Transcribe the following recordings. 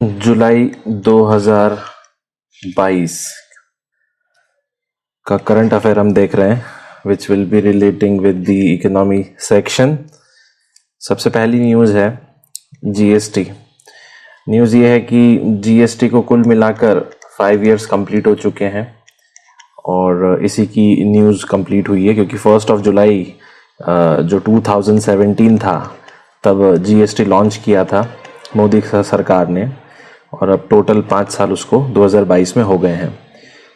जुलाई 2022 का current affair हम देख रहे हैं, which will be relating with the economy section. सबसे पहली न्यूज़ है जीएसटी। न्यूज़ ये है कि जीएसटी को कुल मिलाकर 5 इयर्स कंप्लीट हो चुके हैं और इसी की न्यूज़ कंप्लीट हुई है क्योंकि 1 जुलाई जो 2017 था तब जीएसटी लॉन्च किया था मोदी सरकार ने और अब टोटल 5 साल उसको 2022 में हो गए हैं।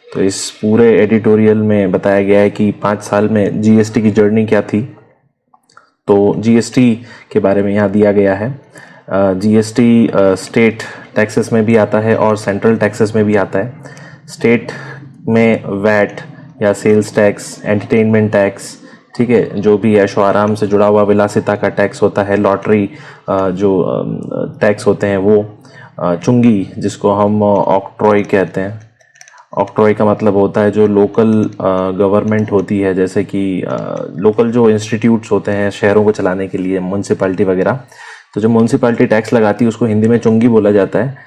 तो इस पूरे एडिटोरियल में बताया गया है कि 5 साल में जीएसटी की जर्नी क्या थी। तो जीएसटी के बारे में यहाँ दिया गया है। जीएसटी स्टेट टैक्सेस में भी आता है और सेंट्रल टैक्सेस में भी आता है। स्टेट में वैट या सेल्स टैक्स, एंटरटेनमेंट टैक्स, ठीक है, जो भी ऐशो आराम से जुड़ा हुआ विलासिता का टैक्स होता है, लॉटरी जो टैक्स होते हैं वो, चुंगी जिसको हम ऑक्ट्रॉय कहते हैं। ऑक्ट्रॉय का मतलब होता है जो लोकल गवर्नमेंट होती है, जैसे कि लोकल जो इंस्टीट्यूट्स होते हैं शहरों को चलाने के लिए, म्यूनसिपैलिटी वगैरह। तो जो म्यूनसिपैलिटी टैक्स लगाती है उसको हिंदी में चुंगी बोला जाता है,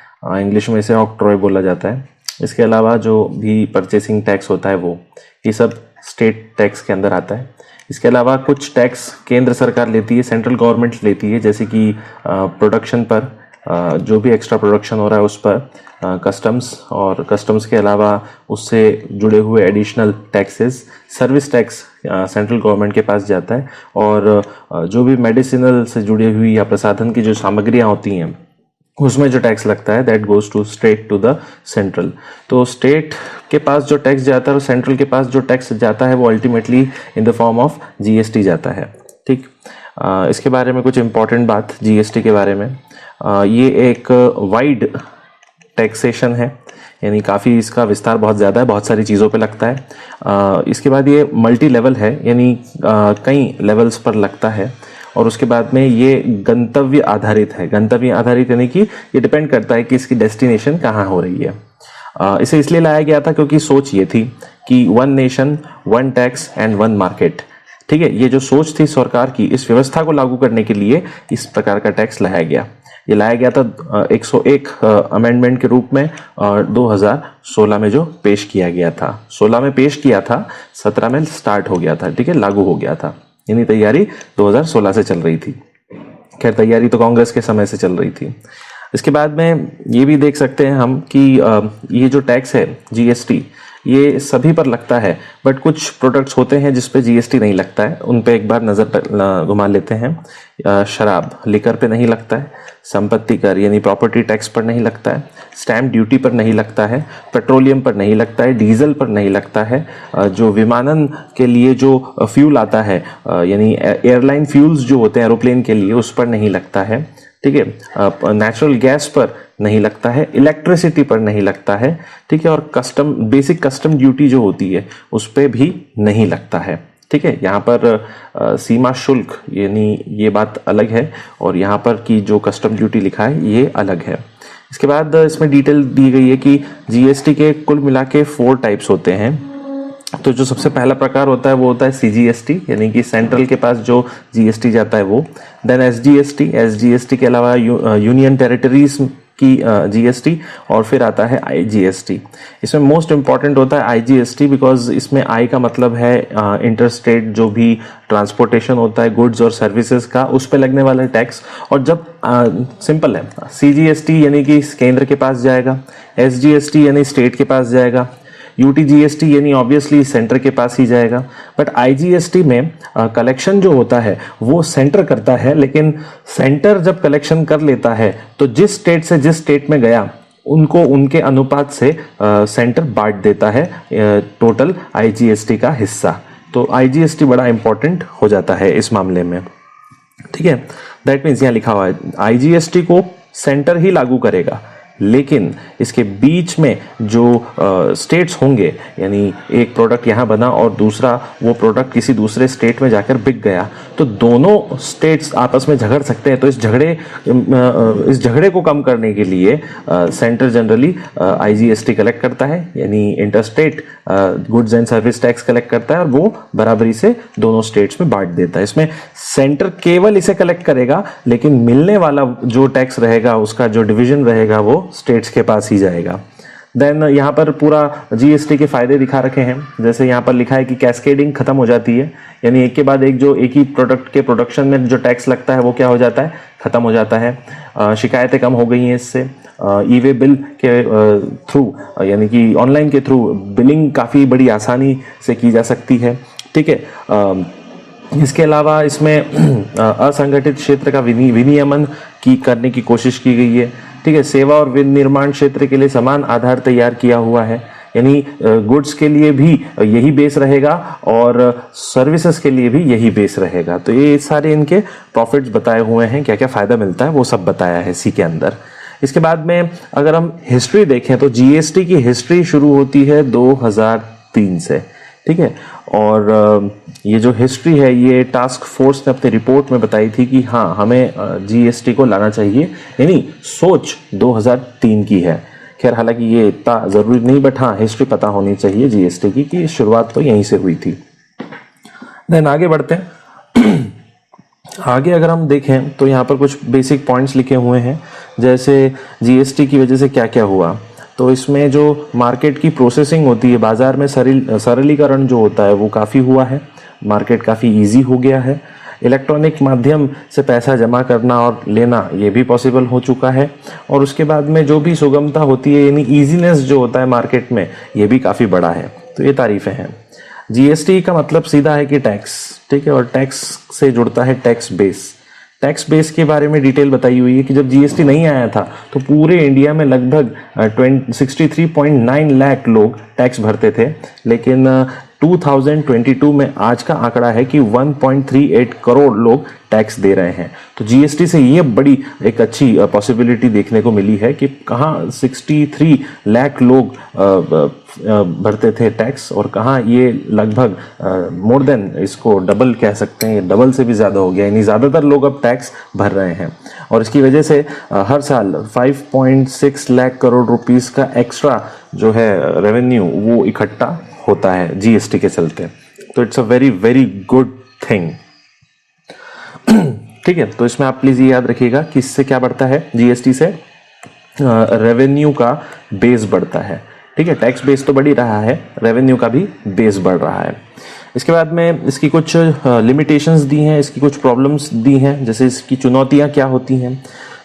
इंग्लिश में इसे ऑक्ट्रॉय बोला जाता है। इसके अलावा जो भी परचेसिंग टैक्स होता है वो, ये सब स्टेट टैक्स के अंदर आता है। इसके अलावा कुछ टैक्स केंद्र सरकार लेती है, सेंट्रल गवर्नमेंट लेती है, जैसे कि प्रोडक्शन पर जो भी एक्स्ट्रा प्रोडक्शन हो रहा है उस पर कस्टम्स, और कस्टम्स के अलावा उससे जुड़े हुए additional taxes, service tax central government के पास जाता है। और जो भी मेडिसिनल से जुड़ी हुई या प्रसाधन की जो सामग्रियां होती हैं उसमें जो टैक्स लगता है that goes to state to the central. तो स्टेट के पास जो टैक्स जाता है और सेंट्रल के पास जो टैक्स जाता है वो ultimately in the form of GST जाता है। ठीक, इसके बारे में कुछ इंपॉर्टेंट बात जीएसटी के बारे में, ये एक वाइड टैक्सेशन है, यानी काफ़ी इसका विस्तार बहुत ज़्यादा है, बहुत सारी चीज़ों पे लगता है। इसके बाद ये मल्टी लेवल है, यानी कई लेवल्स पर लगता है। और उसके बाद में ये गंतव्य आधारित है। गंतव्य आधारित यानी कि ये डिपेंड करता है कि इसकी डेस्टिनेशन कहाँ हो रही है। इसे इसलिए लाया गया था क्योंकि सोच ये थी कि 1 नेशन 1 टैक्स एंड 1 मार्केट। ठीक है, ये जो सोच थी सरकार की, इस व्यवस्था को लागू करने के लिए इस प्रकार का टैक्स लाया गया। ये लाया गया था 101 अमेंडमेंट के रूप में और 2016 में जो पेश किया गया था। 16 में पेश किया था, 17 में स्टार्ट हो गया था, ठीक है, लागू हो गया था। यानी तैयारी 2016 से चल रही थी। खैर, तैयारी तो कांग्रेस के समय से चल रही थी। इसके बाद में ये भी देख सकते हैं हम कि ये जो टैक्स है जीएसटी, ये सभी पर लगता है, बट कुछ प्रोडक्ट्स होते हैं जिस पे जीएसटी नहीं लगता है, उन पे एक बार नज़र घुमा लेते हैं। शराब, लिकर पे नहीं लगता है। संपत्ति कर यानी प्रॉपर्टी टैक्स पर नहीं लगता है। स्टैम्प ड्यूटी पर नहीं लगता है। पेट्रोलियम पर नहीं लगता है। डीजल पर नहीं लगता है। जो विमानन के लिए जो फ्यूल आता है, यानी एयरलाइन फ्यूल्स जो होते हैं एरोप्लेन के लिए, उस पर नहीं लगता है। ठीक है, नेचुरल गैस पर नहीं लगता है। इलेक्ट्रिसिटी पर नहीं लगता है। ठीक है, और कस्टम, बेसिक कस्टम ड्यूटी जो होती है उस पर भी नहीं लगता है। ठीक है, यहाँ पर सीमा शुल्क यानी ये बात अलग है और यहाँ पर की जो कस्टम ड्यूटी लिखा है ये अलग है। इसके बाद इसमें डिटेल दी गई है कि जीएसटी के कुल मिला के 4 टाइप्स होते हैं। तो जो सबसे पहला प्रकार होता है वो होता है सीजीएसटी, यानी कि सेंट्रल के पास जो जीएसटी जाता है वो। देन एसजीएसटी, एसजीएसटी के अलावा यूनियन टेरिटरीज की जीएसटी, और फिर आता है आईजीएसटी। इसमें मोस्ट इंपॉर्टेंट होता है आईजीएसटी, बिकॉज इसमें आई का मतलब है इंटरस्टेट जो भी ट्रांसपोर्टेशन होता है गुड्स और सर्विसेज का, उस पे लगने वाला टैक्स। और जब सिंपल है, सीजीएसटी यानी कि केंद्र के पास जाएगा, एसजीएसटी यानी स्टेट के पास जाएगा, यूटीजीएसटी यानी ऑब्वियसली सेंटर के पास ही जाएगा। बट आईजीएसटी में कलेक्शन जो होता है वो सेंटर करता है, लेकिन सेंटर जब कलेक्शन कर लेता है तो जिस स्टेट से जिस स्टेट में गया उनको उनके अनुपात से सेंटर बांट देता है टोटल आईजीएसटी का हिस्सा। तो आईजीएसटी बड़ा इंपॉर्टेंट हो जाता है इस मामले में। ठीक है, दैट मीन्स यहाँ लिखा हुआ है आईजीएसटी को सेंटर ही लागू करेगा, लेकिन इसके बीच में जो स्टेट्स होंगे, यानी एक प्रोडक्ट यहाँ बना और दूसरा वो प्रोडक्ट किसी दूसरे स्टेट में जाकर बिक गया, तो दोनों स्टेट्स आपस में झगड़ सकते हैं। तो इस झगड़े को कम करने के लिए सेंटर जनरली आईजीएसटी कलेक्ट करता है, यानी inter state goods and service tax collect करता है, और वो बराबरी से दोनों स्टेट्स में बांट देता है। इसमें सेंटर केवल इसे कलेक्ट करेगा, लेकिन मिलने वाला जो टैक्स रहेगा, उसका जो डिवीजन रहेगा, वो स्टेट्स के पास ही जाएगा। देन यहाँ पर पूरा जीएसटी के फायदे दिखा रखे हैं। जैसे यहाँ पर लिखा है कि कैस्केडिंग खत्म हो जाती है, यानी एक के बाद एक जो एक ही प्रोडक्ट के प्रोडक्शन में जो टैक्स लगता है वो क्या हो जाता है, खत्म हो जाता है। शिकायतें कम हो गई हैं इससे। ई वे बिल के थ्रू, यानी कि ऑनलाइन के थ्रू बिलिंग काफ़ी बड़ी आसानी से की जा सकती है। ठीक है। इसके अलावा इसमें असंगठित क्षेत्र का विनियमन करने की कोशिश की गई है। ठीक है। सेवा और विनिर्माण क्षेत्र के लिए समान आधार तैयार किया हुआ है, यानी गुड्स के लिए भी यही बेस रहेगा और सर्विसेज के लिए भी यही बेस रहेगा। तो ये सारे इनके प्रॉफिट्स बताए हुए हैं, क्या क्या फायदा मिलता है वो सब बताया है इसी के अंदर। इसके बाद में अगर हम हिस्ट्री देखें तो जीएसटी की हिस्ट्री शुरू होती है 2003 से। ठीक है। और ये जो हिस्ट्री है ये टास्क फोर्स ने अपनी रिपोर्ट में बताई थी कि हाँ, हमें जीएसटी को लाना चाहिए, यानी सोच 2003 की है। खैर हालांकि ये इतना जरूरी नहीं, बट हाँ हिस्ट्री पता होनी चाहिए जीएसटी की कि शुरुआत तो यहीं से हुई थी। देन आगे बढ़ते हैं। आगे अगर हम देखें तो यहाँ पर कुछ बेसिक पॉइंट्स लिखे हुए हैं, जैसे जीएसटी की वजह से क्या क्या हुआ। तो इसमें जो मार्केट की प्रोसेसिंग होती है, बाजार में सरलीकरण जो होता है वो काफ़ी हुआ है, मार्केट काफ़ी इजी हो गया है। इलेक्ट्रॉनिक माध्यम से पैसा जमा करना और लेना ये भी पॉसिबल हो चुका है। और उसके बाद में जो भी सुगमता होती है, यानी ईजीनेस जो होता है मार्केट में, ये भी काफ़ी बड़ा है। तो ये तारीफें हैं। जीएसटी का मतलब सीधा है कि टैक्स। ठीक है। और टैक्स से जुड़ता है टैक्स बेस। टैक्स बेस के बारे में डिटेल बताई हुई है कि जब जीएसटी नहीं आया था तो पूरे इंडिया में लगभग 63.9 लाख लोग टैक्स भरते थे, लेकिन 2022 में आज का आंकड़ा है कि 1.38 करोड़ लोग टैक्स दे रहे हैं। तो जीएसटी से ये बड़ी एक अच्छी पॉसिबिलिटी देखने को मिली है कि कहाँ 63 लाख लोग भरते थे टैक्स, और कहाँ ये लगभग मोर देन, इसको डबल कह सकते हैं, डबल से भी ज़्यादा हो गया, यानी ज़्यादातर लोग अब टैक्स भर रहे हैं। और इसकी वजह से हर साल 5.6 लाख करोड़ रुपीस का एक्स्ट्रा जो है रेवेन्यू वो इकट्ठा होता है जीएसटी के चलते। तो it's a very very good thing. ठीक है। तो इसमें आप प्लीज ये याद रखिएगा कि इससे क्या बढ़ता है, जीएसटी से रेवेन्यू का बेस बढ़ता है। ठीक है। टैक्स बेस तो बढ़ ही रहा है, रेवेन्यू का भी बेस बढ़ रहा है। इसके बाद में इसकी कुछ लिमिटेशंस दी हैं, इसकी कुछ प्रॉब्लम्स दी हैं, जैसे इसकी चुनौतियां क्या होती हैं।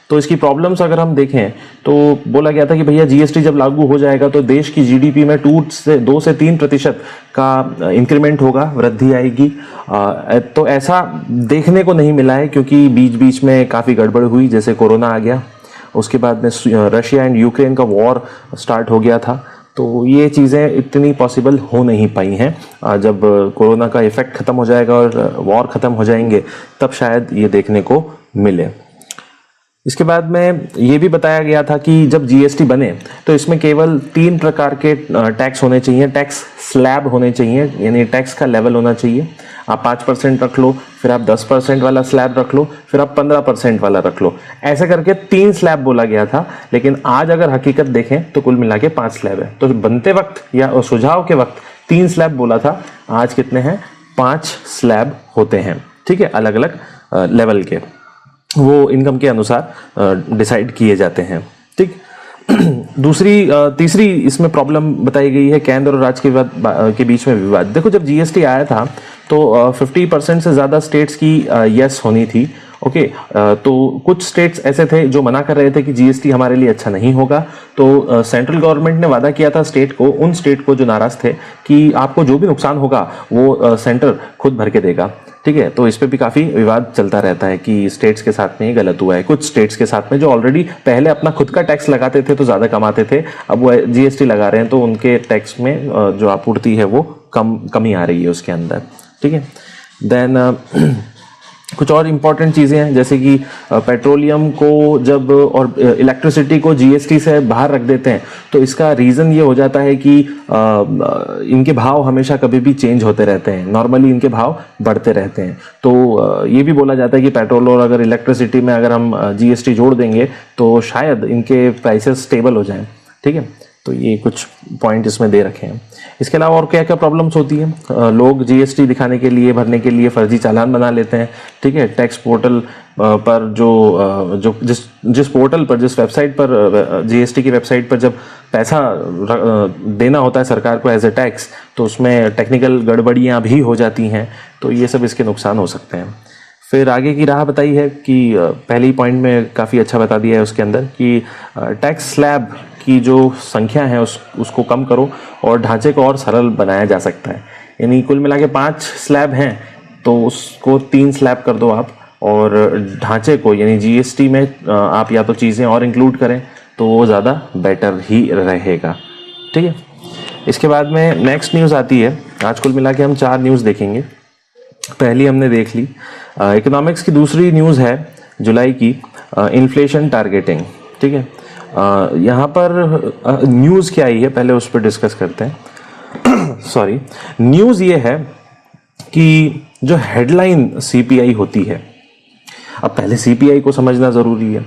तो इसकी प्रॉब्लम्स अगर हम देखें तो बोला गया था कि भैया जीएसटी जब लागू हो जाएगा तो देश की जीडीपी में 2 से 3% का इंक्रीमेंट होगा, वृद्धि आएगी। तो ऐसा देखने को नहीं मिला है, क्योंकि बीच बीच में काफ़ी गड़बड़ हुई, जैसे कोरोना आ गया, उसके बाद में रशिया एंड यूक्रेन का वॉर स्टार्ट हो गया था। तो ये चीज़ें इतनी पॉसिबल हो नहीं पाई हैं। जब कोरोना का इफेक्ट ख़त्म हो जाएगा और वॉर ख़त्म हो जाएंगे तब शायद ये देखने को मिले। इसके बाद में ये भी बताया गया था कि जब जीएसटी बने तो इसमें केवल 3 प्रकार के टैक्स होने चाहिए, टैक्स स्लैब होने चाहिए, यानी टैक्स का लेवल होना चाहिए। आप 5% रख लो, फिर आप 10% वाला स्लैब रख लो, फिर आप 15% वाला रख लो। ऐसे करके 3 स्लैब बोला गया था, लेकिन आज अगर हकीकत देखें तो कुल मिला के 5 स्लैब है। तो बनते वक्त या सुझाव के वक्त 3 स्लैब बोला था, आज कितने हैं, 5 स्लैब होते हैं। ठीक है। अलग अलग लेवल के, वो इनकम के अनुसार डिसाइड किए जाते हैं। ठीक। तीसरी इसमें प्रॉब्लम बताई गई है केंद्र और राज्य के बीच में विवाद। देखो, जब जीएसटी आया था तो 50% से ज़्यादा स्टेट्स की यस होनी थी। ओके। तो कुछ स्टेट्स ऐसे थे जो मना कर रहे थे कि जीएसटी हमारे लिए अच्छा नहीं होगा। तो सेंट्रल गवर्नमेंट ने वादा किया था उन स्टेट को जो नाराज थे कि आपको जो भी नुकसान होगा वो सेंटर खुद भर के देगा। ठीक है। तो इस पे भी काफ़ी विवाद चलता रहता है कि स्टेट्स के साथ में ये गलत हुआ है। कुछ स्टेट्स के साथ में जो ऑलरेडी पहले अपना खुद का टैक्स लगाते थे तो ज़्यादा कमाते थे, अब वो जीएसटी लगा रहे हैं तो उनके टैक्स में जो आपूर्ति है वो कमी आ रही है उसके अंदर। ठीक है। देन कुछ और इम्पोर्टेंट चीज़ें हैं, जैसे कि पेट्रोलियम को जब और इलेक्ट्रिसिटी को जीएसटी से बाहर रख देते हैं तो इसका रीज़न ये हो जाता है कि इनके भाव हमेशा कभी भी चेंज होते रहते हैं, नॉर्मली इनके भाव बढ़ते रहते हैं। तो ये भी बोला जाता है कि पेट्रोल और अगर इलेक्ट्रिसिटी में अगर हम जीएसटी जोड़ देंगे तो शायद इनके प्राइसेस स्टेबल हो जाएं। ठीक है, तो ये कुछ पॉइंट इसमें दे रखे हैं। इसके अलावा और क्या क्या प्रॉब्लम्स होती हैं, लोग जीएसटी दिखाने के लिए, भरने के लिए फर्जी चालान बना लेते हैं। ठीक है, टैक्स पोर्टल पर जो जिस पोर्टल पर, जिस वेबसाइट पर, जीएसटी की वेबसाइट पर जब पैसा देना होता है सरकार को एज ए टैक्स, तो उसमें टेक्निकल गड़बड़ियाँ भी हो जाती हैं। तो ये सब इसके नुकसान हो सकते हैं। फिर आगे की राह बताई है कि पहली पॉइंट में काफ़ी अच्छा बता दिया है उसके अंदर कि टैक्स स्लैब की जो संख्या है उसको कम करो और ढांचे को और सरल बनाया जा सकता है। यानी कुल मिला के 5 स्लैब हैं तो उसको 3 स्लैब कर दो आप, और ढांचे को यानी जीएसटी में आप या तो चीज़ें और इंक्लूड करें तो वो ज़्यादा बेटर ही रहेगा। ठीक है, इसके बाद में नेक्स्ट न्यूज़ आती है। आज कुल मिला के हम 4 न्यूज़ देखेंगे। पहली हमने देख ली इकोनॉमिक्स की। दूसरी न्यूज़ है जुलाई की, इन्फ्लेशन टारगेटिंग। ठीक है, यहाँ पर न्यूज़ क्या आई है पहले उस पर डिस्कस करते हैं। सॉरी, न्यूज़ ये है कि जो हेडलाइन सीपीआई होती है, अब पहले सीपीआई को समझना ज़रूरी है।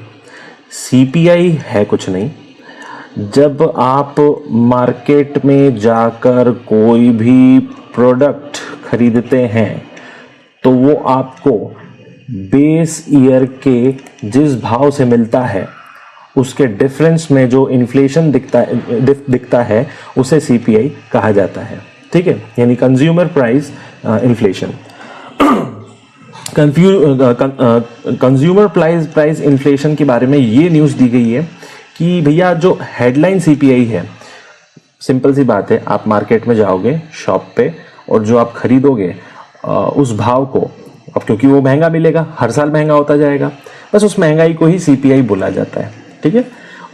सीपीआई है कुछ नहीं, जब आप मार्केट में जाकर कोई भी प्रोडक्ट खरीदते हैं तो वो आपको बेस ईयर के जिस भाव से मिलता है उसके डिफरेंस में जो इन्फ्लेशन दिखता है उसे सीपीआई कहा जाता है। ठीक है, यानी consumer price inflation. Consumer price inflation के बारे में ये न्यूज़ दी गई है कि भैया जो हेडलाइन सीपीआई है, सिंपल सी बात है, आप मार्केट में जाओगे शॉप पे और जो आप खरीदोगे उस भाव को, अब क्योंकि वो महंगा मिलेगा, हर साल महंगा होता जाएगा, बस उस महंगाई को ही सीपीआई बोला जाता है। ठीक है,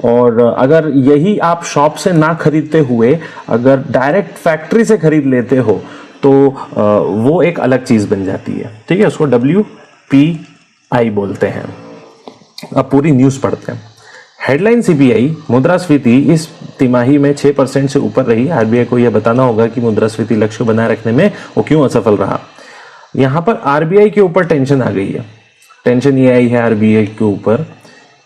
और अगर यही आप शॉप से ना खरीदते हुए अगर डायरेक्ट फैक्ट्री से खरीद लेते हो तो वो एक अलग चीज़ बन जाती है। ठीक है, उसको WPI बोलते हैं। अब पूरी न्यूज़ पढ़ते हैं। हेडलाइन सीपीआई मुद्रास्फीति इस तिमाही में 6% से ऊपर रही। आरबीआई को यह बताना होगा कि मुद्रास्फीति लक्ष्य बनाए रखने में वो क्यों असफल रहा। यहाँ पर आरबीआई के ऊपर टेंशन आ गई है। टेंशन ये आई है आरबीआई के ऊपर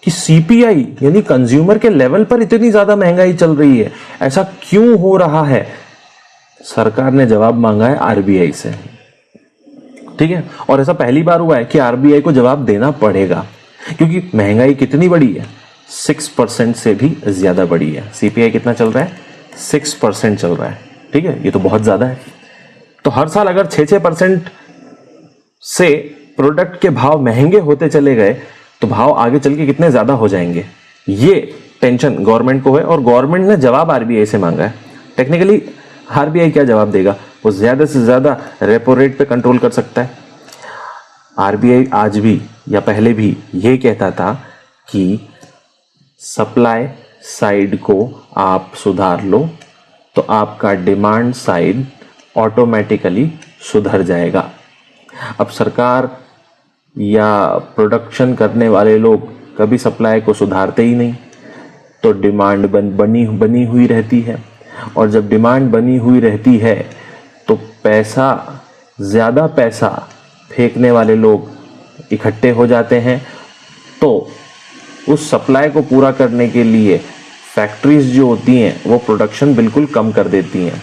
कि सीपीआई यानी कंज्यूमर के लेवल पर इतनी ज्यादा महंगाई चल रही है, ऐसा क्यों हो रहा है। सरकार ने जवाब मांगा है आरबीआई से। ठीक है, और ऐसा पहली बार हुआ है कि आरबीआई को जवाब देना पड़ेगा, क्योंकि महंगाई कितनी बड़ी है, 6% से भी ज्यादा बड़ी है। सीपीआई कितना चल रहा है, 6% चल रहा है। ठीक है, ये तो बहुत ज्यादा है। तो हर साल अगर 6% से प्रोडक्ट के भाव महंगे होते चले गए तो भाव आगे चल के कितने ज्यादा हो जाएंगे, ये टेंशन गवर्नमेंट को है। और गवर्नमेंट ने जवाब आरबीआई से मांगा है। टेक्निकली आरबीआई क्या जवाब देगा, वो ज्यादा से ज्यादा रेपो रेट पे कंट्रोल कर सकता है। आरबीआई आज भी या पहले भी ये कहता था कि सप्लाई साइड को आप सुधार लो तो आपका डिमांड साइड ऑटोमेटिकली सुधर जाएगा। अब सरकार या प्रोडक्शन करने वाले लोग कभी सप्लाई को सुधारते ही नहीं, तो डिमांड बनी हुई रहती है। और जब डिमांड बनी हुई रहती है तो ज़्यादा पैसा फेंकने वाले लोग इकट्ठे हो जाते हैं। तो उस सप्लाई को पूरा करने के लिए फैक्ट्रीज जो होती हैं वो प्रोडक्शन बिल्कुल कम कर देती हैं,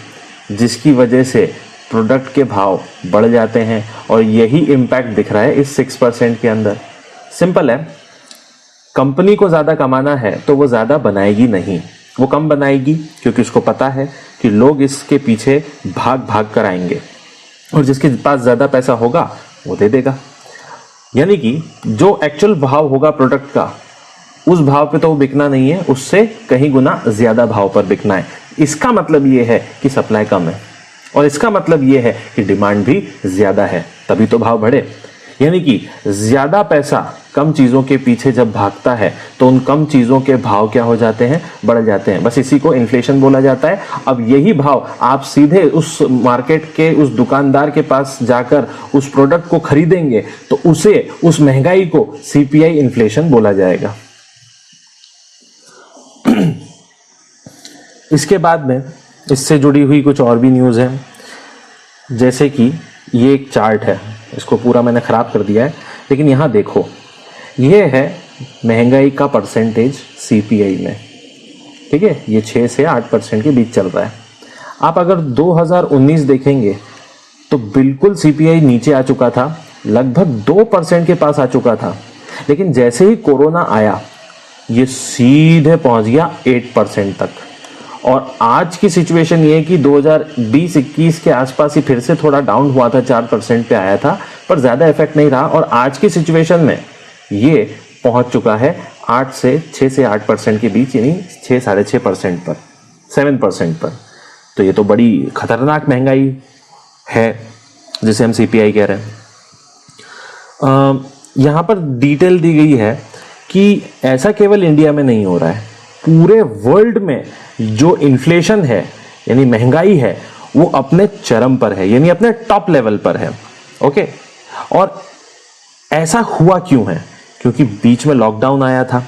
जिसकी वजह से प्रोडक्ट के भाव बढ़ जाते हैं। और यही इम्पैक्ट दिख रहा है इस 6% के अंदर। सिंपल है, कंपनी को ज़्यादा कमाना है तो वो ज़्यादा बनाएगी नहीं, वो कम बनाएगी, क्योंकि उसको पता है कि लोग इसके पीछे भाग भाग कर आएंगे और जिसके पास ज़्यादा पैसा होगा वो दे देगा। यानी कि जो एक्चुअल भाव होगा प्रोडक्ट का, उस भाव पे तो वो बिकना नहीं है, उससे कहीं गुना ज़्यादा भाव पर बिकना है। इसका मतलब ये है कि सप्लाई कम है, और इसका मतलब ये है कि डिमांड भी ज़्यादा है, तभी तो भाव बढ़े। यानी कि ज़्यादा पैसा कम चीज़ों के पीछे जब भागता है तो उन कम चीज़ों के भाव क्या हो जाते हैं, बढ़ जाते हैं। बस इसी को इन्फ्लेशन बोला जाता है। अब यही भाव आप सीधे उस मार्केट के उस दुकानदार के पास जाकर उस प्रोडक्ट को खरीदेंगे तो उसे, उस महंगाई को सीपीआई इन्फ्लेशन बोला जाएगा। इसके बाद में इससे जुड़ी हुई कुछ और भी न्यूज़ है, जैसे कि ये एक चार्ट है, इसको पूरा मैंने ख़राब कर दिया है, लेकिन यहाँ देखो, ये है महंगाई का परसेंटेज सीपीआई में, ठीक है। ये 6 से 8% के बीच चल रहा है। आप अगर 2019 देखेंगे तो बिल्कुल सीपीआई नीचे आ चुका था, लगभग 2% के पास आ चुका था, लेकिन जैसे ही कोरोना आया ये सीधे पहुंच गया 8% तक। और आज की सिचुएशन ये है कि 2020-21 के आसपास ही फिर से थोड़ा डाउन हुआ था, 4% पे आया था, पर ज़्यादा इफेक्ट नहीं रहा। और आज की सिचुएशन में ये पहुंच चुका है 6 से 8% के बीच, यानी 6 साढ़े 6% पर, 7% पर। तो ये तो बड़ी खतरनाक महंगाई है जिसे हम सीपीआई कह रहे हैं। यहाँ पर डिटेल दी गई है कि ऐसा केवल इंडिया में नहीं हो रहा है, पूरे वर्ल्ड में जो इन्फ्लेशन है यानी महंगाई है वो अपने चरम पर है, यानी अपने टॉप लेवल पर है। ओके, और ऐसा हुआ क्यों है? क्योंकि बीच में लॉकडाउन आया था,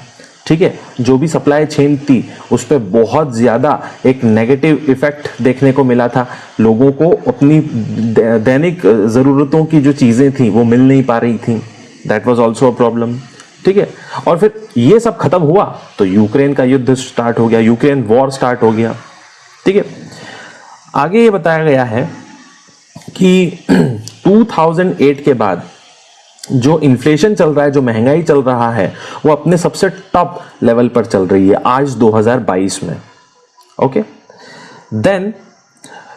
ठीक है। जो भी सप्लाई चेन थी उस पर बहुत ज़्यादा एक नेगेटिव इफेक्ट देखने को मिला था। लोगों को अपनी दैनिक ज़रूरतों की जो चीज़ें थी वो मिल नहीं पा रही थी, that was also a problem, ठीक है। और फिर ये सब खत्म हुआ तो यूक्रेन का युद्ध स्टार्ट हो गया, यूक्रेन वॉर स्टार्ट हो गया, ठीक है। आगे ये बताया गया है कि 2008 के बाद जो इन्फ्लेशन चल रहा है, जो महंगाई चल रहा है, वो अपने सबसे टॉप लेवल पर चल रही है आज 2022 में। ओके, देन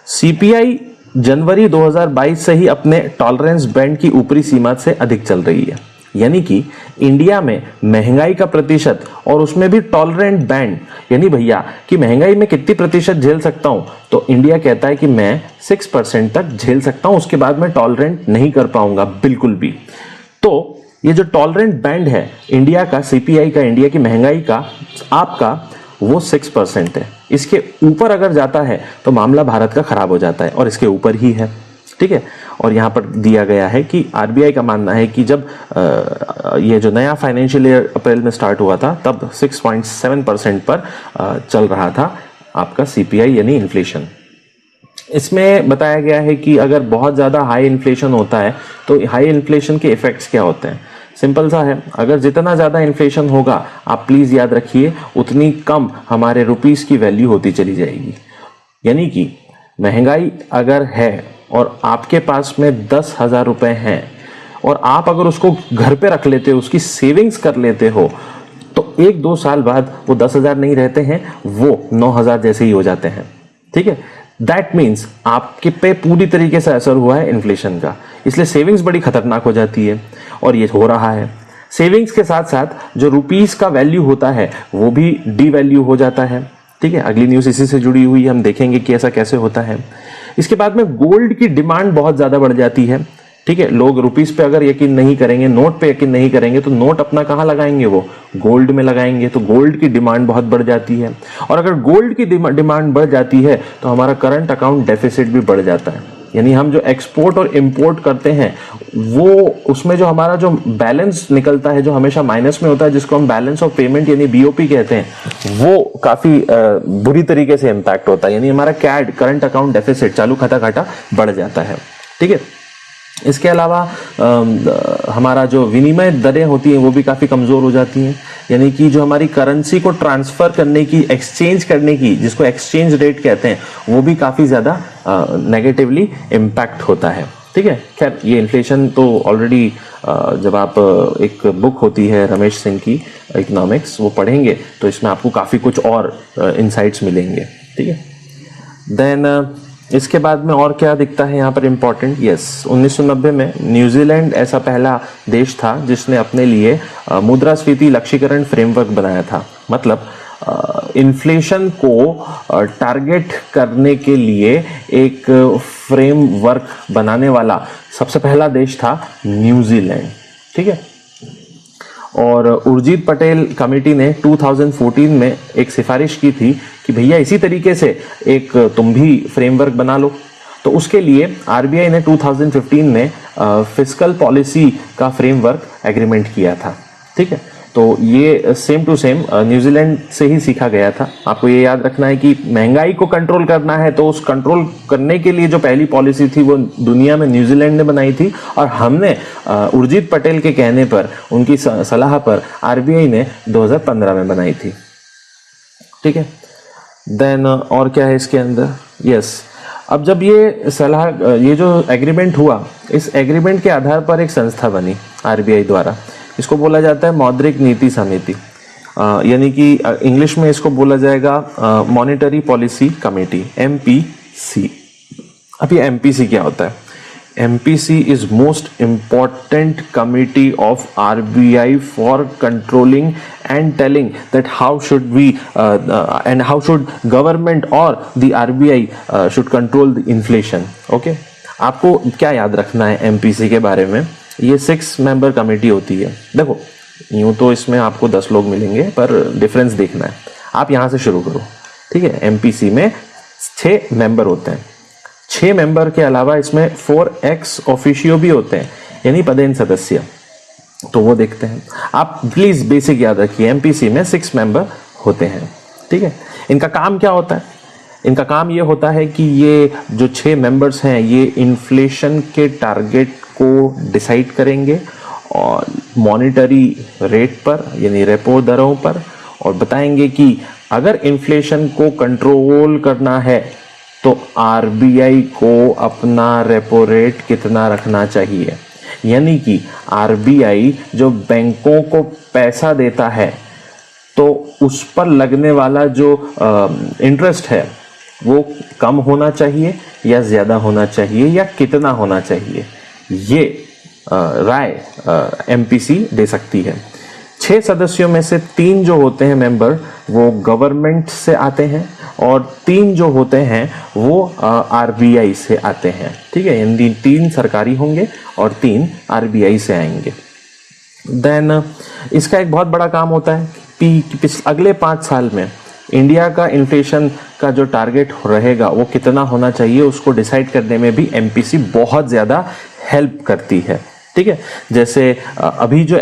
सीपीआई जनवरी 2022 से ही अपने टॉलरेंस बैंड की ऊपरी सीमा से अधिक चल रही है, यानी कि इंडिया में महंगाई का प्रतिशत और उसमें भी टॉलरेंट बैंड, यानी भैया कि महंगाई में कितनी प्रतिशत झेल सकता हूं, तो इंडिया कहता है कि मैं 6% तक झेल सकता हूं, उसके बाद मैं टॉलरेंट नहीं कर पाऊंगा बिल्कुल भी। तो ये जो टॉलरेंट बैंड है इंडिया का, सीपीआई का, इंडिया की महंगाई का, आपका वो 6% है। इसके ऊपर अगर जाता है तो मामला भारत का खराब हो जाता है, और इसके ऊपर ही है, ठीक है। और यहाँ पर दिया गया है कि आरबीआई का मानना है कि जब ये जो नया फाइनेंशियल ईयर अप्रैल में स्टार्ट हुआ था तब 6.7% पर चल रहा था आपका सीपीआई यानी इन्फ्लेशन। इसमें बताया गया है कि अगर बहुत ज़्यादा हाई इन्फ्लेशन होता है तो हाई इन्फ्लेशन के इफेक्ट्स क्या होते हैं। सिंपल सा है, अगर जितना ज़्यादा इन्फ्लेशन होगा, आप प्लीज़ याद रखिए, उतनी कम हमारे रुपीस की वैल्यू होती चली जाएगी। यानी कि महंगाई अगर है और आपके पास में 10,000 रुपये हैं और आप अगर उसको घर पे रख लेते हो, उसकी सेविंग्स कर लेते हो, तो 1-2 साल बाद वो 10,000 नहीं रहते हैं, वो 9,000 जैसे ही हो जाते हैं, ठीक है। दैट मीन्स आपके पे पूरी तरीके से असर हुआ है इन्फ्लेशन का, इसलिए सेविंग्स बड़ी खतरनाक हो जाती है, और ये हो रहा है। सेविंग्स के साथ साथ जो रुपीस का वैल्यू होता है वो भी डी वैल्यू हो जाता है, ठीक है। अगली न्यूज़ इसी से जुड़ी हुई है, हम देखेंगे कि ऐसा कैसे होता है। इसके बाद में गोल्ड की डिमांड बहुत ज़्यादा बढ़ जाती है, ठीक है। लोग रुपीस पे अगर यकीन नहीं करेंगे, नोट पे यकीन नहीं करेंगे, तो नोट अपना कहाँ लगाएंगे, वो गोल्ड में लगाएंगे। तो गोल्ड की डिमांड बहुत बढ़ जाती है, और अगर गोल्ड की डिमांड बढ़ जाती है तो हमारा करंट अकाउंट डेफिसिट भी बढ़ जाता है। यानी हम जो एक्सपोर्ट और इंपोर्ट करते हैं वो, उसमें जो हमारा जो बैलेंस निकलता है, जो हमेशा माइनस में होता है, जिसको हम बैलेंस ऑफ पेमेंट यानी बीओपी कहते हैं, वो काफी बुरी तरीके से इम्पैक्ट होता है। यानी हमारा कैड, करंट अकाउंट डेफिसिट, चालू खाता घाटा बढ़ जाता है, ठीक है। इसके अलावा हमारा जो विनिमय दरें होती हैं वो भी काफ़ी कमज़ोर हो जाती हैं। यानी कि जो हमारी करेंसी को ट्रांसफ़र करने की, एक्सचेंज करने की, जिसको एक्सचेंज रेट कहते हैं, वो भी काफ़ी ज़्यादा नेगेटिवली इम्पैक्ट होता है, ठीक है। खैर, ये इन्फ्लेशन तो ऑलरेडी जब आप एक बुक होती है रमेश सिंह की इकोनॉमिक्स, वो पढ़ेंगे तो इसमें आपको काफ़ी कुछ और इनसाइट्स मिलेंगे, ठीक है। देन इसके बाद में और क्या दिखता है यहाँ पर इम्पॉर्टेंट, यस, 1990 में न्यूजीलैंड ऐसा पहला देश था जिसने अपने लिए मुद्रास्फीति लक्ष्यीकरण फ्रेमवर्क बनाया था। मतलब इन्फ्लेशन को टारगेट करने के लिए एक फ्रेमवर्क बनाने वाला सबसे पहला देश था न्यूजीलैंड, ठीक है। और उर्जित पटेल कमेटी ने 2014 में एक सिफारिश की थी कि भैया इसी तरीके से एक तुम भी फ्रेमवर्क बना लो। तो उसके लिए आरबीआई ने 2015 में फिस्कल पॉलिसी का फ्रेमवर्क एग्रीमेंट किया था। ठीक है, तो ये सेम टू सेम न्यूजीलैंड से ही सीखा गया था। आपको ये याद रखना है कि महंगाई को कंट्रोल करना है तो उस कंट्रोल करने के लिए जो पहली पॉलिसी थी वो दुनिया में न्यूजीलैंड ने बनाई थी, और हमने उर्जित पटेल के कहने पर, उनकी सलाह पर आरबीआई ने 2015 में बनाई थी। ठीक है, देन और क्या है इसके अंदर, यस अब जब ये जो एग्रीमेंट हुआ, इस एग्रीमेंट के आधार पर एक संस्था बनी आरबीआई द्वारा। इसको बोला जाता है मौद्रिक नीति समिति, यानी कि इंग्लिश में इसको बोला जाएगा मॉनेटरी पॉलिसी कमेटी, एमपीसी। अब ये एमपीसी क्या होता है? MPC is most important committee of RBI for controlling and telling that how should we and how should government or the RBI should control the inflation. Okay, आपको क्या याद रखना है MPC के बारे में? ये 6 मेंबर कमेटी होती है। देखो यूं तो इसमें आपको 10 लोग मिलेंगे, पर डिफरेंस देखना है। आप यहाँ से शुरू करो। ठीक है, MPC में 6 मेंबर होते हैं। 6 मेंबर के अलावा इसमें 4 एक्स ऑफिशियो भी होते हैं, यानी पदेन सदस्य। तो वो देखते हैं। आप प्लीज बेसिक याद रखिए, एमपीसी में 6 मेंबर होते हैं। ठीक है, इनका काम क्या होता है? इनका काम ये होता है कि ये जो 6 मेंबर्स हैं ये इन्फ्लेशन के टारगेट को डिसाइड करेंगे और मॉनिटरी रेट पर, यानी रेपो दरों पर, और बताएंगे कि अगर इन्फ्लेशन को कंट्रोल करना है तो आरबीआई को अपना रेपो रेट कितना रखना चाहिए। यानी कि आरबीआई जो बैंकों को पैसा देता है तो उस पर लगने वाला जो इंटरेस्ट है वो कम होना चाहिए या ज्यादा होना चाहिए या कितना होना चाहिए, ये राय एमपीसी दे सकती है। 6 सदस्यों में से 3 जो होते हैं मेंबर वो गवर्नमेंट से आते हैं और 3 जो होते हैं वो आरबीआई से आते हैं। ठीक है, यानी 3 सरकारी होंगे और 3 आरबीआई से आएंगे। देन इसका एक बहुत बड़ा काम होता है कि अगले 5 साल में इंडिया का इन्फ्लेशन का जो टारगेट रहेगा वो कितना होना चाहिए, उसको डिसाइड करने में भी एमपीसी बहुत ज़्यादा हेल्प करती है। ठीक है, जैसे अभी जो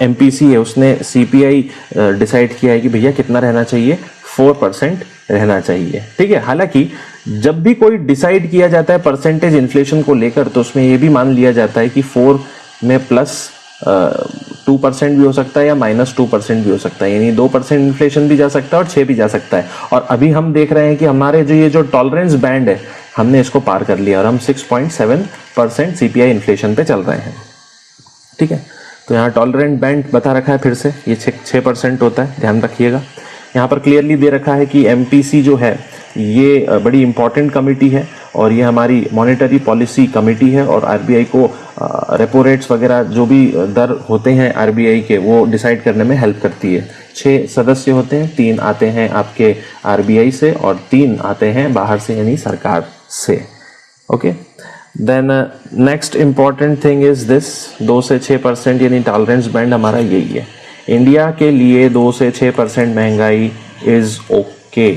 एमपीसी है उसने सीपीआई डिसाइड किया है कि भैया कितना रहना चाहिए, 4% रहना चाहिए। ठीक है, हालांकि जब भी कोई डिसाइड किया जाता है परसेंटेज इन्फ्लेशन को लेकर तो उसमें ये भी मान लिया जाता है कि 4 में प्लस 2% भी हो सकता है या -2% भी हो सकता है, यानी 2% इन्फ्लेशन भी जा सकता है और 6 भी जा सकता है। और अभी हम देख रहे हैं कि हमारे जो टॉलरेंस बैंड है हमने इसको पार कर लिया और हम 6.7% सीपीआई इन्फ्लेशन पे चल रहे हैं। ठीक है, तो यहाँ टॉलरेंट बैंड बता रखा है, फिर से ये 6% होता है, ध्यान रखिएगा। यहाँ पर क्लियरली दे रखा है कि एमपीसी जो है ये बड़ी इंपॉर्टेंट कमेटी है और ये हमारी मॉनेटरी पॉलिसी कमेटी है और आरबीआई को रेपो रेट्स वगैरह जो भी दर होते हैं आरबीआई के वो डिसाइड करने में हेल्प करती है। 6 सदस्य होते हैं, 3 आते हैं आपके आरबीआई से और 3 आते हैं बाहर से, यानी सरकार से। Okay, then next important thing is this, 2 से 6% यानी टॉलरेंस बैंड हमारा यही है। इंडिया के लिए 2 से 6% महंगाई इज ओके।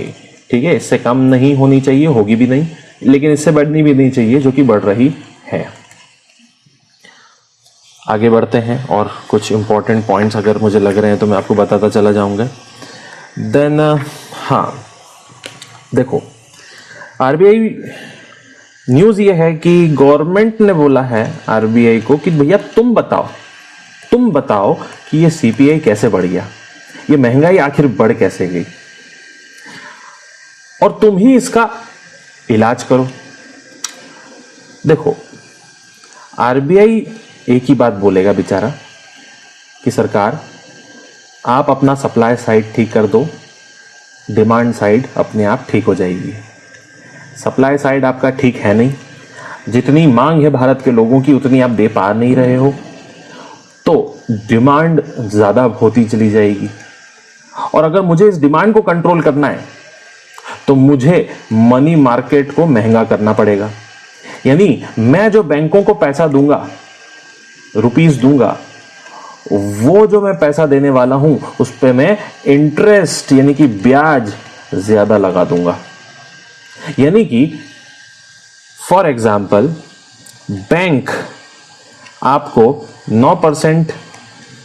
ठीक है, इससे कम नहीं होनी चाहिए, होगी भी नहीं, लेकिन इससे बढ़नी भी नहीं चाहिए जो कि बढ़ रही है। आगे बढ़ते हैं और कुछ इंपॉर्टेंट पॉइंट्स अगर मुझे लग रहे हैं तो मैं आपको बताता चला जाऊंगा। देन हाँ, देखो आरबीआई न्यूज़ ये है कि गवर्नमेंट ने बोला है आरबीआई को कि भैया तुम बताओ कि ये सीपीआई कैसे बढ़ गया, ये महंगाई आखिर बढ़ कैसे गई, और तुम ही इसका इलाज करो। देखो आरबीआई एक ही बात बोलेगा बेचारा कि सरकार आप अपना सप्लाई साइड ठीक कर दो, डिमांड साइड अपने आप ठीक हो जाएगी। सप्लाई साइड आपका ठीक है नहीं, जितनी मांग है भारत के लोगों की उतनी आप दे पा नहीं रहे हो, तो डिमांड ज़्यादा होती चली जाएगी। और अगर मुझे इस डिमांड को कंट्रोल करना है तो मुझे मनी मार्केट को महंगा करना पड़ेगा। यानी मैं जो बैंकों को पैसा दूंगा, रुपीस दूंगा, वो जो मैं पैसा देने वाला हूं उस पे मैं इंटरेस्ट यानी कि ब्याज ज्यादा लगा दूंगा। यानी कि फॉर एग्जाम्पल बैंक आपको 9%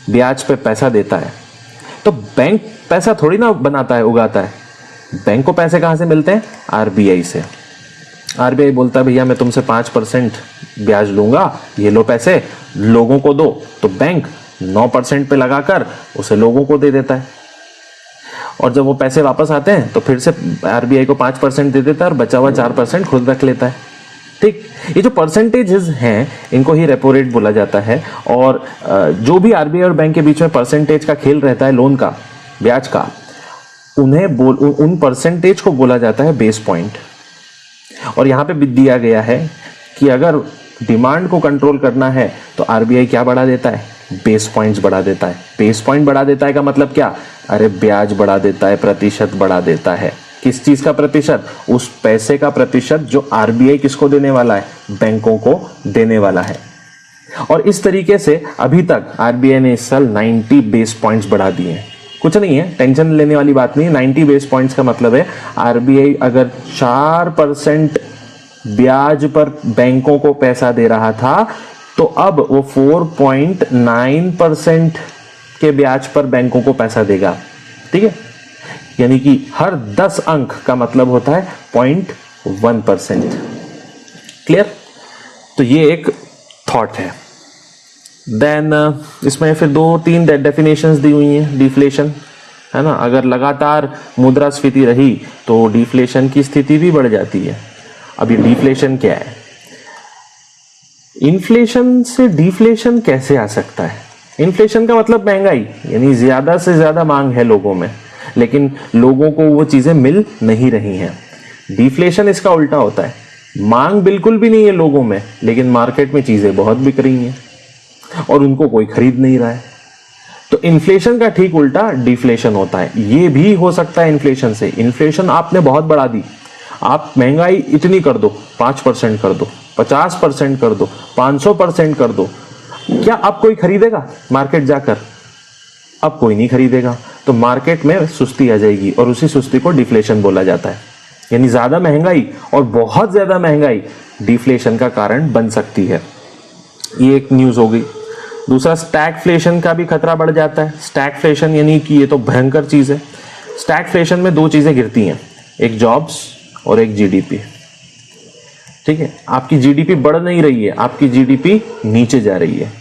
ब्याज पे पैसा देता है, तो बैंक पैसा थोड़ी ना बनाता है, उगाता है। बैंक को पैसे कहां से मिलते हैं? आरबीआई से। आरबीआई बोलता है भैया मैं तुमसे 5% ब्याज लूंगा, ये लो पैसे लोगों को दो, तो बैंक 9% पे लगाकर उसे लोगों को दे देता है। और जब वो पैसे वापस आते हैं तो फिर से आरबीआई को 5% दे देता है और बचा हुआ 4% खुद रख लेता है। ठीक, ये जो परसेंटेजेस हैं इनको ही रेपो रेट बोला जाता है। और जो भी आरबीआई और बैंक के बीच में परसेंटेज का खेल रहता है, लोन का, ब्याज का, उन परसेंटेज को बोला जाता है बेस पॉइंट। और यहां पे भी दिया गया है कि अगर डिमांड को कंट्रोल करना है तो आरबीआई क्या बढ़ा देता है? बेस पॉइंट्स बढ़ा देता है। बेस पॉइंट बढ़ा देता है का मतलब क्या? अरे ब्याज बढ़ा देता है, प्रतिशत बढ़ा देता है। किस चीज का प्रतिशत? उस पैसे का प्रतिशत जो आरबीआई किसको देने वाला है? बैंकों को देने वाला है। और इस तरीके से अभी तक आरबीआई ने इस साल 90 बेस पॉइंट्स बढ़ा दिए हैं। कुछ नहीं है, टेंशन लेने वाली बात नहीं है। 90 बेस पॉइंट्स का मतलब है आरबीआई अगर 4% ब्याज पर बैंकों को पैसा दे रहा था तो अब वो 4.9% के ब्याज पर बैंकों को पैसा देगा। ठीक है, यानी कि हर 10 अंक का मतलब होता है 0.1%। क्लियर? तो ये एक थॉट है। देन इसमें फिर 2-3 डेफिनेशंस दी हुई हैं। डिफ्लेशन है ना, अगर लगातार मुद्रास्फीति रही तो डिफ्लेशन की स्थिति भी बढ़ जाती है। अब ये डिफ्लेशन क्या है? इन्फ्लेशन से डिफ्लेशन कैसे आ सकता है? इन्फ्लेशन का मतलब महंगाई, यानी ज्यादा से ज्यादा मांग है लोगों में, लेकिन लोगों को वो चीजें मिल नहीं रही हैं। डिफ्लेशन इसका उल्टा होता है, मांग बिल्कुल भी नहीं है लोगों में, लेकिन मार्केट में चीजें बहुत बिक रही हैं और उनको कोई खरीद नहीं रहा है। तो इन्फ्लेशन का ठीक उल्टा डिफ्लेशन होता है। ये भी हो सकता है इन्फ्लेशन से। इन्फ्लेशन आपने बहुत बढ़ा दी, आप महंगाई इतनी कर दो, 5% कर दो, 50% कर दो, 500% कर दो, क्या अब कोई खरीदेगा मार्केट जाकर? अब कोई नहीं खरीदेगा, तो मार्केट में सुस्ती आ जाएगी और उसी सुस्ती को डिफ्लेशन बोला जाता है। यानी ज्यादा महंगाई और बहुत ज्यादा महंगाई डिफ्लेशन का कारण बन सकती है। ये एक न्यूज हो गई। दूसरा, स्टैगफ्लेशन का भी खतरा बढ़ जाता है। स्टैगफ्लेशन यानी कि ये तो भयंकर चीज है। स्टैगफ्लेशन में 2 चीजें गिरती हैं, एक जॉब्स और एक जीडीपी। ठीक है, आपकी जीडीपी बढ़ नहीं रही है, आपकी जीडीपी नीचे जा रही है।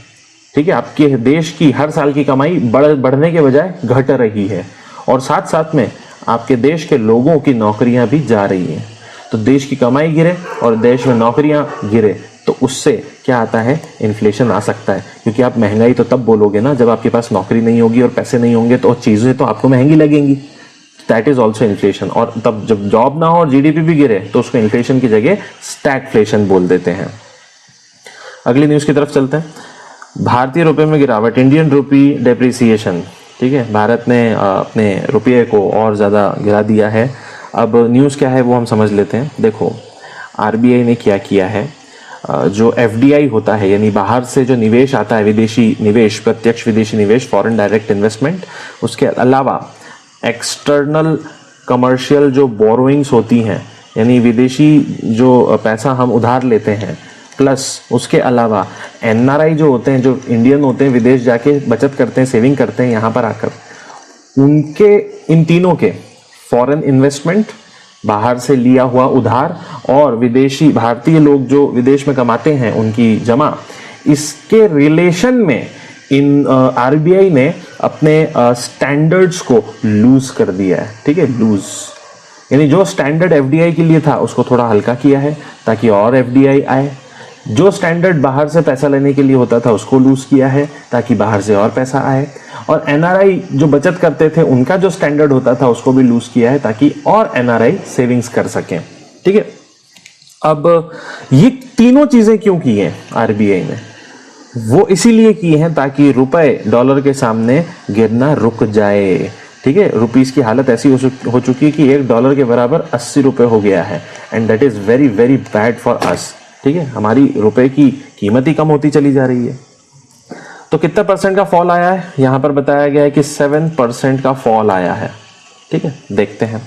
ठीक है, आपके देश की हर साल की कमाई बढ़ने के बजाय घट रही है और साथ साथ में आपके देश के लोगों की नौकरियां भी जा रही हैं। तो देश की कमाई गिरे और देश में नौकरियां गिरे तो उससे क्या आता है? इन्फ्लेशन आ सकता है। क्योंकि आप महंगाई तो तब बोलोगे ना जब आपके पास नौकरी नहीं होगी और पैसे नहीं होंगे, तो चीजें तो आपको महंगी लगेंगी। That is also inflation. और तब जब जॉब ना हो और जीडीपी भी गिरे तो उसको इन्फ्लेशन की जगह स्टैगफ्लेशन बोल देते हैं। अगली न्यूज की तरफ चलते हैं। भारतीय रुपए में गिरावट, इंडियन रूपी डेप्रिसिएशन। ठीक है, भारत ने अपने रुपये को और ज़्यादा गिरा दिया है। अब न्यूज़ क्या है वो हम समझ लेते हैं। देखो, आरबीआई ने क्या किया है, जो एफडीआई होता है यानी बाहर से जो निवेश आता है, विदेशी निवेश, प्रत्यक्ष विदेशी निवेश, फॉरेन डायरेक्ट इन्वेस्टमेंट, उसके अलावा एक्सटर्नल कमर्शियल जो बोरोइंग्स होती हैं यानी विदेशी जो पैसा हम उधार लेते हैं, प्लस उसके अलावा एनआरआई जो होते हैं, जो इंडियन होते हैं, विदेश जाके बचत करते हैं, सेविंग करते हैं यहाँ पर आकर, उनके इन तीनों के फॉरेन इन्वेस्टमेंट, बाहर से लिया हुआ उधार और विदेशी भारतीय लोग जो विदेश में कमाते हैं उनकी जमा, इसके रिलेशन में इन आरबीआई ने अपने स्टैंडर्ड्स को लूज कर दिया है। ठीक है, लूज यानी जो स्टैंडर्ड एफडीआई के लिए था उसको थोड़ा हल्का किया है ताकि और एफडीआई आए। जो स्टैंडर्ड बाहर से पैसा लेने के लिए होता था उसको लूज किया है ताकि बाहर से और पैसा आए। और एनआरआई जो बचत करते थे उनका जो स्टैंडर्ड होता था उसको भी लूज किया है ताकि और एनआरआई सेविंग्स कर सकें। ठीक है, अब ये तीनों चीजें क्यों की हैं आरबीआई ने? वो इसीलिए की हैं ताकि रुपए डॉलर के सामने गिरना रुक जाए। ठीक है, रुपीस की हालत ऐसी हो चुकी है कि $1 के बराबर 80 रुपए हो गया है and that is very very bad for us. ठीक है, हमारी रुपए की कीमत ही कम होती चली जा रही है। तो कितना परसेंट का फॉल आया है, यहां पर बताया गया है कि 7% का फॉल आया है। ठीक है, देखते हैं।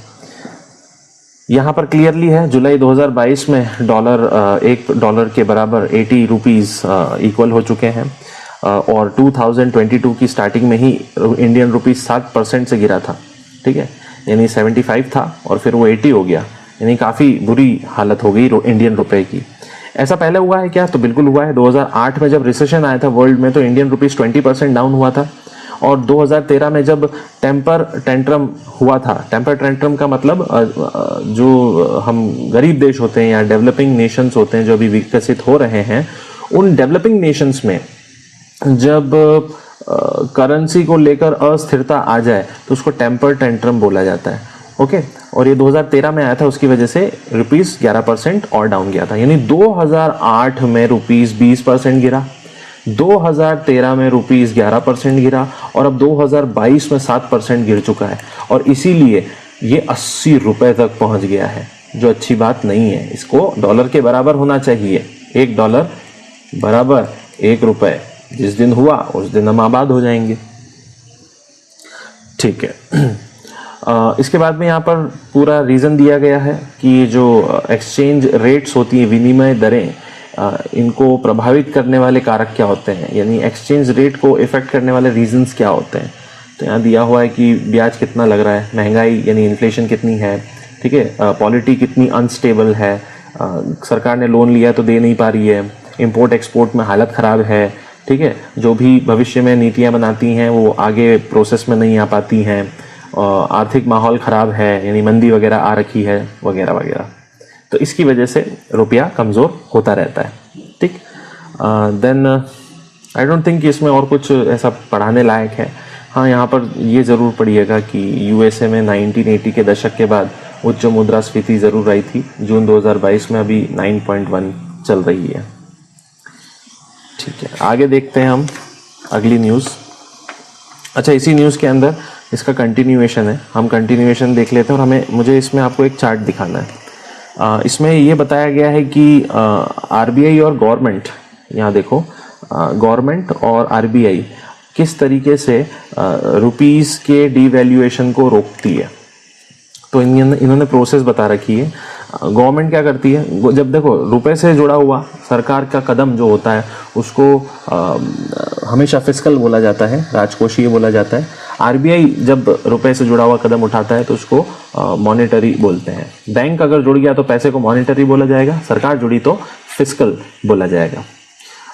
यहां पर क्लियरली है जुलाई 2022 में $1 के बराबर 80 रुपीज इक्वल हो चुके हैं, और 2022 की स्टार्टिंग में ही इंडियन रुपीज 7% से गिरा था। ठीक है, यानी 75 था और फिर वो 80 हो गया, यानी काफ़ी बुरी हालत हो गई इंडियन रुपए की। ऐसा पहले हुआ है क्या? तो बिल्कुल हुआ है। 2008 में जब रिसेशन आया था वर्ल्ड में, तो इंडियन रुपीज 20% डाउन हुआ था, और 2013 में जब टेम्पर टेंट्रम हुआ था, टेम्पर टेंट्रम का मतलब जो हम गरीब देश होते हैं या डेवलपिंग नेशंस होते हैं जो अभी विकसित हो रहे हैं, उन डेवलपिंग नेशंस में जब करेंसी को लेकर अस्थिरता आ जाए तो उसको टेम्पर टेंट्रम बोला जाता है। ओके, और ये 2013 में आया था, उसकी वजह से रुपीस 11% और डाउन गया था। यानी 2008 में रुपीस 20% गिरा, 2013 में रुपीस 11% गिरा, और अब 2022 में 7% गिर चुका है, और इसीलिए ये 80 रुपए तक पहुंच गया है, जो अच्छी बात नहीं है। इसको डॉलर के बराबर होना चाहिए, $1 बराबर $1। जिस दिन हुआ उस दिन हम आबाद हो जाएंगे। ठीक है, इसके बाद में यहाँ पर पूरा रीज़न दिया गया है कि ये जो एक्सचेंज रेट्स होती हैं, विनिमय दरें, इनको प्रभावित करने वाले कारक क्या होते हैं, यानी एक्सचेंज रेट को इफेक्ट करने वाले रीजंस क्या होते हैं। तो यहाँ दिया हुआ है कि ब्याज कितना लग रहा है, महंगाई यानी इन्फ्लेशन कितनी है, ठीक है, पॉलिटी कितनी अनस्टेबल है, सरकार ने लोन लिया तो दे नहीं पा रही है, इंपोर्ट एक्सपोर्ट में हालत ख़राब है, ठीक है, जो भी भविष्य में नीतियाँ बनाती हैं वो आगे प्रोसेस में नहीं आ पाती हैं, आर्थिक माहौल ख़राब है यानी मंदी वगैरह आ रखी है, वगैरह वगैरह। तो इसकी वजह से रुपया कमज़ोर होता रहता है। ठीक, देन आई डोंट थिंक कि इसमें और कुछ ऐसा पढ़ाने लायक है। हाँ, यहाँ पर ये ज़रूर पढ़िएगा कि यूएसए में 1980 के दशक के बाद उच्च मुद्रास्फीति ज़रूर आई थी। जून 2022 में अभी 9.1 चल रही है। ठीक है, आगे देखते हैं हम अगली न्यूज़। अच्छा, इसी न्यूज़ के अंदर इसका कंटिन्यूएशन है, हम कंटिन्यूएशन देख लेते हैं, और मुझे इसमें आपको एक चार्ट दिखाना है। इसमें ये बताया गया है कि आरबीआई और गवर्नमेंट, यहाँ देखो, गवर्नमेंट और आरबीआई किस तरीके से रुपीस के डिवैल्यूएशन को रोकती है। तो इन्होंने प्रोसेस बता रखी है। गवर्नमेंट क्या करती है, जब देखो रुपए से जुड़ा हुआ सरकार का कदम जो होता है उसको हमेशा फिस्कल बोला जाता है, राजकोषीय बोला जाता है। आरबीआई जब रुपए से जुड़ा हुआ कदम उठाता है तो उसको मॉनेटरी बोलते हैं। बैंक अगर जुड़ गया तो पैसे को मॉनेटरी बोला जाएगा, सरकार जुड़ी तो फिस्कल बोला जाएगा।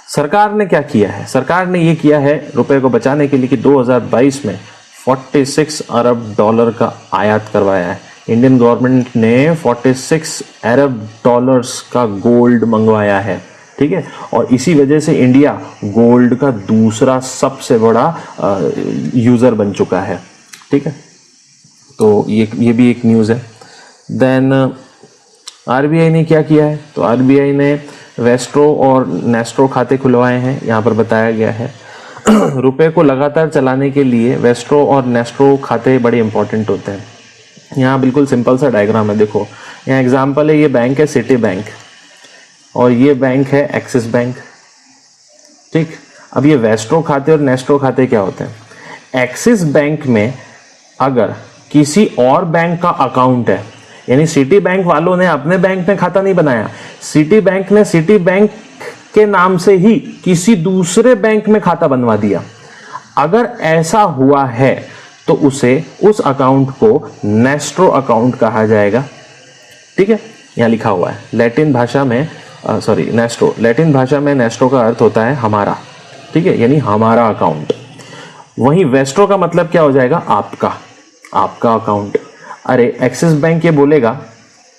सरकार ने क्या किया है, सरकार ने ये किया है रुपए को बचाने के लिए कि 2022 में $46 अरब का आयात करवाया है। इंडियन गवर्नमेंट ने $46 अरब का गोल्ड मंगवाया है। ठीक है, और इसी वजह से इंडिया गोल्ड का दूसरा सबसे बड़ा यूजर बन चुका है। ठीक है, तो ये भी एक न्यूज़ है। देन आरबीआई ने क्या किया है, तो आरबीआई ने वेस्ट्रो और नेस्ट्रो खाते खुलवाए हैं। यहाँ पर बताया गया है रुपए को लगातार चलाने के लिए वेस्ट्रो और नेस्ट्रो खाते बड़े इंपॉर्टेंट होते हैं। यहाँ बिल्कुल सिंपल सा डायग्राम है, देखो यहाँ एग्जांपल है, ये बैंक है सिटी बैंक और ये बैंक है एक्सिस बैंक। ठीक, अब ये वेस्ट्रो खाते और नेस्ट्रो खाते क्या होते हैं। एक्सिस बैंक में अगर किसी और बैंक का अकाउंट है, यानी सिटी बैंक वालों ने अपने बैंक में खाता नहीं बनाया, सिटी बैंक ने सिटी बैंक के नाम से ही किसी दूसरे बैंक में खाता बनवा दिया, अगर ऐसा हुआ है तो उस अकाउंट को नेस्ट्रो अकाउंट कहा जाएगा। ठीक है, यहां लिखा हुआ है लैटिन भाषा में नेस्ट्रो, लैटिन भाषा में नेस्ट्रो का अर्थ होता है हमारा। ठीक है, यानी हमारा अकाउंट। वहीं वेस्ट्रो का मतलब क्या हो जाएगा, आपका अकाउंट। अरे एक्सिस बैंक ये बोलेगा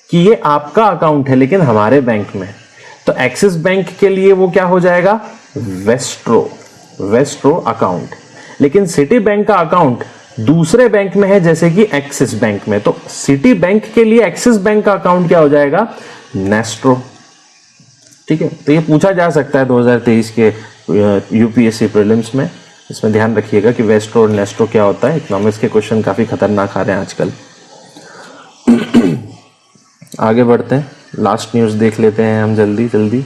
कि ये आपका अकाउंट है लेकिन हमारे बैंक में, तो एक्सिस बैंक के लिए वो क्या हो जाएगा, वेस्ट्रो अकाउंट। लेकिन सिटी बैंक का अकाउंट दूसरे बैंक में है जैसे कि एक्सिस बैंक में, तो सिटी बैंक के लिए एक्सिस बैंक का अकाउंट क्या हो जाएगा, नेस्ट्रो। ठीक है, तो ये पूछा जा सकता है 2023 के यूपीएससी प्रीलिम्स में, इसमें ध्यान रखिएगा कि वेस्ट्रो और नेस्ट्रो क्या होता है। इकोनॉमिक्स के क्वेश्चन काफी खतरनाक आ रहे हैं आजकल। आगे बढ़ते हैं, लास्ट न्यूज़ देख लेते हैं हम जल्दी।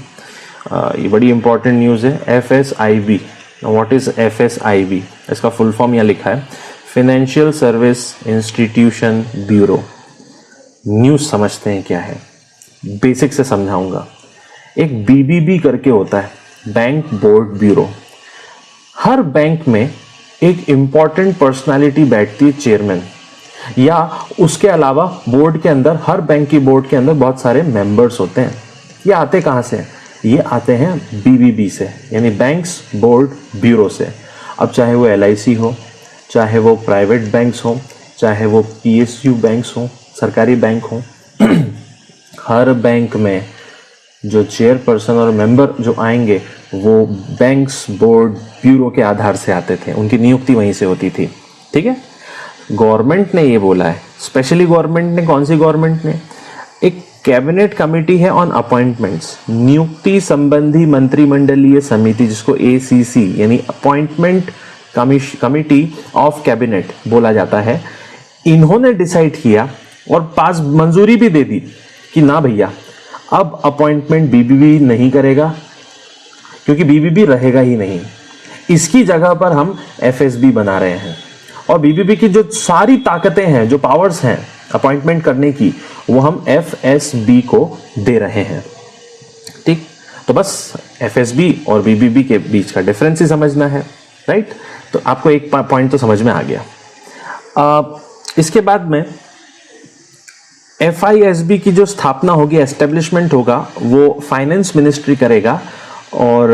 ये बड़ी इंपॉर्टेंट न्यूज़ है। एफएसआईबी व्हाट इज FSIB? इसका फुल फॉर्म यहाँ लिखा है, financial service institution bureau. News समझते हैं क्या है, बेसिक से समझाऊंगा। एक BBB करके होता है, बैंक बोर्ड ब्यूरो। हर बैंक में एक इंपॉर्टेंट पर्सनालिटी बैठती है, चेयरमैन, या उसके अलावा बोर्ड के अंदर, हर बैंक की बोर्ड के अंदर बहुत सारे मेंबर्स होते हैं। ये आते कहाँ से? ये आते हैं BBB से, यानी बैंक्स बोर्ड ब्यूरो से। अब चाहे वो LIC हो, चाहे वो प्राइवेट बैंक्स हो, चाहे वो PSU बैंक्स हो, सरकारी बैंक हो, हर बैंक में जो चेयरपर्सन और मेंबर जो आएंगे वो बैंक्स बोर्ड ब्यूरो के आधार से आते थे, उनकी नियुक्ति वहीं से होती थी। ठीक है, गवर्नमेंट ने ये बोला है, स्पेशली गवर्नमेंट ने, कौन सी गवर्नमेंट ने? एक कैबिनेट कमेटी है ऑन अपॉइंटमेंट्स, नियुक्ति संबंधी मंत्रिमंडलीय समिति, जिसको ACC यानी अपॉइंटमेंट कमिटी ऑफ कैबिनेट बोला जाता है। इन्होंने डिसाइड किया और पास मंजूरी भी दे दी कि ना भैया, अब अपॉइंटमेंट BBB नहीं करेगा, क्योंकि BBB रहेगा ही नहीं, इसकी जगह पर हम FSB बना रहे हैं। और BBB की जो सारी ताकतें हैं, जो पावर्स हैं अपॉइंटमेंट करने की, वो हम FSB को दे रहे हैं। ठीक, तो बस FSB और BBB के बीच का डिफरेंस ही समझना है, राइट? तो आपको एक पॉइंट तो समझ में आ गया। इसके बाद में FISB की जो स्थापना होगी, एस्टेब्लिशमेंट होगा, वो फाइनेंस मिनिस्ट्री करेगा, और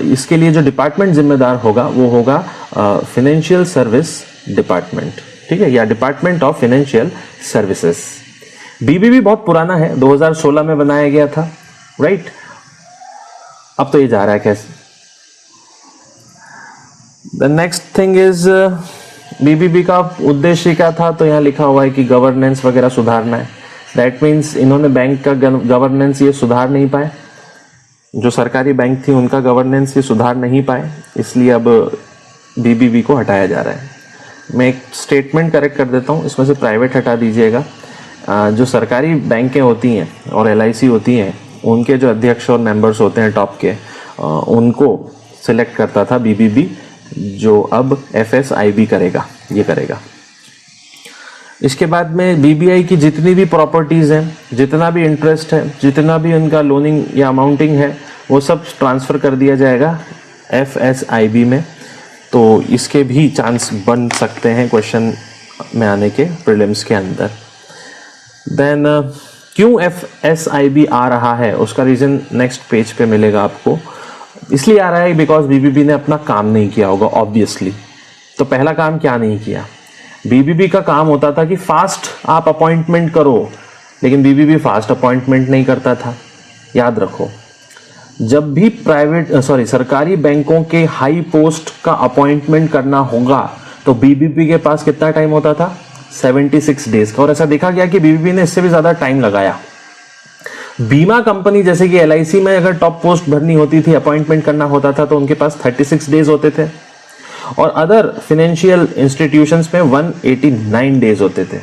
इसके लिए जो डिपार्टमेंट जिम्मेदार होगा वो होगा फाइनेंशियल सर्विस डिपार्टमेंट। ठीक है, या department of financial services. BBB बहुत पुराना है, 2016 में बनाया गया था, राइट? अब तो ये जा रहा है कैसे? The next thing is BBB का उद्देश्य क्या था? तो यहाँ लिखा हुआ है कि गवर्नेंस वगैरह सुधारना है। दैट मीन्स इन्होंने बैंक का गवर्नेंस ये सुधार नहीं पाए, जो सरकारी बैंक थी उनका गवर्नेंस ये सुधार नहीं पाए, इसलिए अब BBB को हटाया जा रहा है। मैं एक स्टेटमेंट करेक्ट कर देता हूँ, इसमें से प्राइवेट हटा दीजिएगा। जो सरकारी बैंकें होती हैं और LIC होती हैं, उनके जो अध्यक्ष और मेंबर्स होते हैं टॉप के, उनको सिलेक्ट करता था BBB, जो अब FSIB करेगा, ये करेगा। इसके बाद में BBI की जितनी भी प्रॉपर्टीज़ हैं, जितना भी इंटरेस्ट है, जितना भी उनका लोनिंग या अमाउंटिंग है, वो सब ट्रांसफ़र कर दिया जाएगा FSIB में। तो इसके भी चांस बन सकते हैं क्वेश्चन में आने के, प्रीलिम्स के अंदर। देन क्यों FSIB आ रहा है, उसका रीज़न नेक्स्ट पेज पे मिलेगा आपको। इसलिए आ रहा है बिकॉज BBB ने अपना काम नहीं किया होगा, ऑब्वियसली। तो पहला काम क्या नहीं किया? BBB का काम होता था कि फास्ट आप अपॉइंटमेंट करो, लेकिन BBB फास्ट अपॉइंटमेंट नहीं करता था। याद रखो, जब भी सरकारी बैंकों के हाई पोस्ट का अपॉइंटमेंट करना होगा तो BBB के पास कितना टाइम होता था? 76 डेज का। और ऐसा देखा गया कि BBB ने इससे भी ज्यादा टाइम लगाया। बीमा कंपनी जैसे कि LIC में अगर टॉप पोस्ट भरनी होती थी, अपॉइंटमेंट करना होता था, तो उनके पास 36 डेज होते थे, और अदर फाइनेंशियल इंस्टीट्यूशंस में 189 डेज होते थे।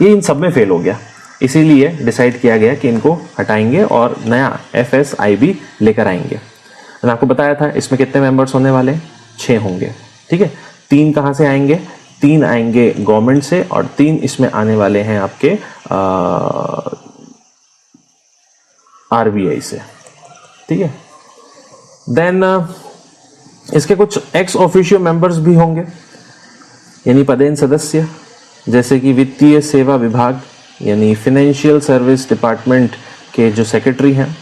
ये इन सब में फेल हो गया, इसीलिए डिसाइड किया गया कि इनको हटाएंगे और नया FSIB लेकर आएंगे। मैंने आपको बताया था इसमें कितने मेंबर्स होने वाले? 6 होंगे। ठीक है, 3 कहाँ से आएंगे? 3 आएंगे गवर्नमेंट से, और 3 इसमें आने वाले हैं आपके RBI से। ठीक है, देन इसके कुछ एक्स ऑफिशियो मेंबर्स भी होंगे, यानी पदेन सदस्य, जैसे कि वित्तीय सेवा विभाग यानी फाइनेंशियल सर्विस डिपार्टमेंट के जो सेक्रेटरी हैं।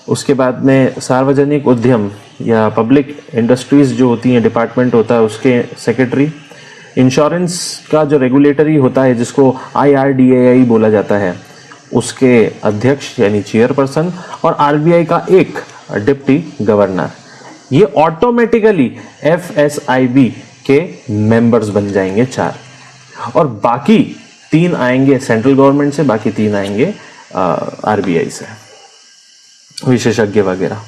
उसके बाद में सार्वजनिक उद्यम या पब्लिक इंडस्ट्रीज जो होती हैं, डिपार्टमेंट होता है, उसके सेक्रेटरी। इंश्योरेंस का जो रेगुलेटरी होता है, जिसको IRDAI बोला जाता है, उसके अध्यक्ष यानी चेयरपर्सन, और RBI का एक डिप्टी गवर्नर। ये ऑटोमेटिकली FSIB के मेंबर्स बन जाएंगे 4, और बाकी 3 आएंगे सेंट्रल गवर्नमेंट से, बाकी 3 आएंगे RBI से, विशेषज्ञ वगैरह।